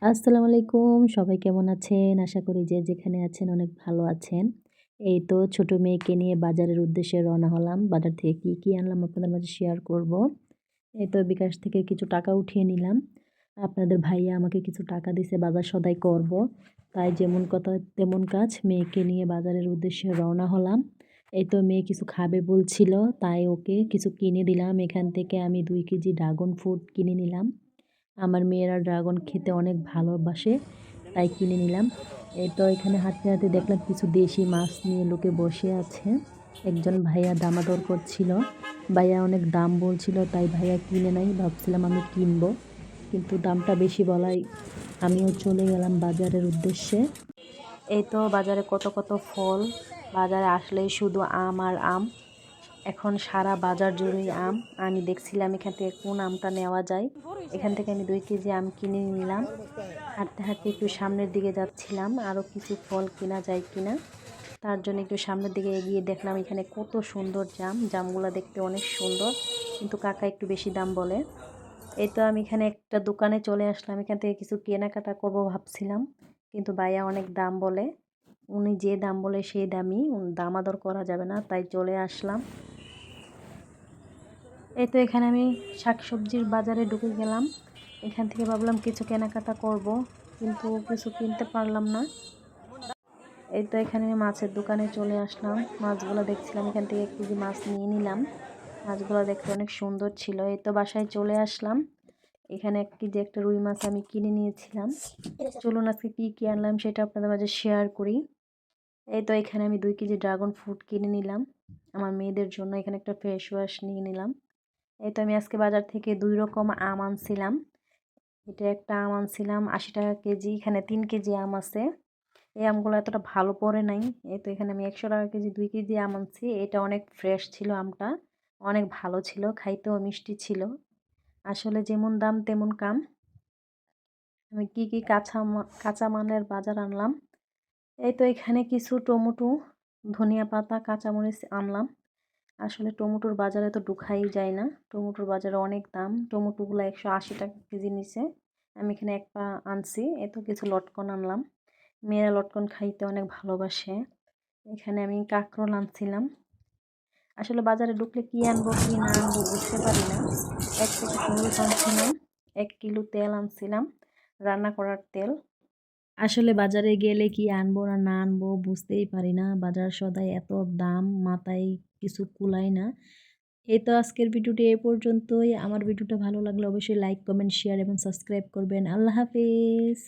আসসালামু আলাইকুম। সবাই কেমন আছেন? আশা করি যে যেখানে আছেন অনেক ভালো আছেন। এই তো ছোট মেয়েকে নিয়ে বাজারের উদ্দেশ্যে রওনা হলাম। বাজার থেকে কি আনলাম আপনাদের মাঝে শেয়ার করব। এই তো বিকাশ থেকে কিছু টাকা উঠিয়ে নিলাম। আপনাদের ভাইয়া আমাকে কিছু টাকা দিছে বাজার সদাই করব। তাই যেমন কথা তেমন কাজ। মেয়েকে নিয়ে বাজারের উদ্দেশ্যে রওনা হলাম। এই তো মেয়ে কিছু খাবে বলছিল, তাই ওকে কিছু কিনে দিলাম। এখান থেকে আমি 2 কেজি ড্রাগন ফ্রুট কিনে নিলাম। আমার মেয়েরা ড্রাগন খেতে অনেক ভালোবাসে, তাই কিনে নিলাম। এই তো এখানে হাঁটতে দেখলাম কিছু দেশি মাছ নিয়ে লোকে বসে আছে। একজন ভাইয়া দামাদর করছিল। ভাইয়া অনেক দাম বলছিল, তাই ভাইয়া কিনে নাই। ভাবছিলাম আমি কিনবো, কিন্তু দামটা বেশি বলায় আমিও চলে গেলাম বাজারের উদ্দেশ্যে। এই তো বাজারে কত ফল। বাজারে আসলেই শুধু আম আর আম। এখন সারা বাজার জুড়েই আম। আমি দেখছিলাম এখান থেকে কোন আমটা নেওয়া যায়। এখান থেকে আমি 2 কেজি আম কিনে নিলাম। হাঁটতে একটু সামনের দিকে যাচ্ছিলাম, আরও কিছু ফল কেনা যায় কিনা। তার জন্য একটু সামনের দিকে এগিয়ে দেখলাম এখানে কত সুন্দর জামগুলো দেখতে অনেক সুন্দর, কিন্তু কাকা একটু বেশি দাম বলে। এই তো আমি এখানে একটা দোকানে চলে আসলাম। এখান থেকে কিছু কেনাকাটা করব ভাবছিলাম, কিন্তু ভাইয়া অনেক দাম বলে। উনি যে দাম বলে সেই দামই, দামাদর করা যাবে না, তাই চলে আসলাম। এই তো এখানে আমি শাকসবজির বাজারে ঢুকে গেলাম। এখান থেকে ভাবলাম কিছু কেনাকাটা করব, কিন্তু কিছু কিনতে পারলাম না। এই তো এখানে আমি মাছের দোকানে চলে আসলাম। মাছগুলো দেখছিলাম, এখান থেকে 1 কেজি মাছ নিয়ে নিলাম। মাছগুলো দেখতে অনেক সুন্দর ছিল। এই তো বাসায় চলে আসলাম। এখানে 1 কেজি একটা রুই মাছ আমি কিনে নিয়েছিলাম। চলুন আজকে কি আনলাম সেটা আপনাদের মাঝে শেয়ার করি। এই তো এখানে আমি 2 কেজি ড্রাগন ফ্রুট কিনে নিলাম আমার মেয়েদের জন্য। এখানে একটা ফেস ওয়াশ নিয়ে নিলাম। এই তো আমি আজকে বাজার থেকে 2 রকম আম আনছিলাম। এটা একটা আম আনছিলাম 80 টাকা কেজি। এখানে 3 কেজি আম আছে। এই আমগুলো এতটা ভালো পড়ে নাই। এই তো এখানে আমি 100 টাকা কেজি 2 কেজি আম আনছি। এটা অনেক ফ্রেশ ছিল আমটা, অনেক ভালো ছিল, খাইতেও মিষ্টি ছিল। আসলে যেমন দাম তেমন কাম। আমি কি কাঁচা মালের বাজার আনলাম। এই তো এখানে কিছু টমেটো, ধনিয়া পাতা, কাঁচামরিচ আনলাম। আসলে টমেটোর বাজারে তো ঢুকাই যায় না। টমেটোর বাজারে অনেক দাম। টমেটোগুলো 180 টাকা কেজি নিচে। আমি এখানে এক পা আনছি। এত কিছু লটকন আনলাম। মেয়েরা লটকন খাইতে অনেক ভালোবাসে। এখানে আমি কাঁকরোল আনছিলাম। আসলে বাজারে ঢুকলে কি আনবো কি না আনবো বুঝতে পারি না। 1 প্যাকেট নুডলস আনছিলাম, 1 কিলো তেল আনছিলাম, রান্না করার তেল। আসলে বাজারে গেলে কি আনবো না আনবো বুঝতেই পারি না। বাজার সদাই এত দাম, মাথায় কিছু কুলায় না। এই তো আজকের ভিডিওটি এ পর্যন্তই। আমার ভিডিওটা ভালো লাগলে অবশ্যই লাইক, কমেন্ট, শেয়ার এবং সাবস্ক্রাইব করবেন। আল্লাহ হাফেজ।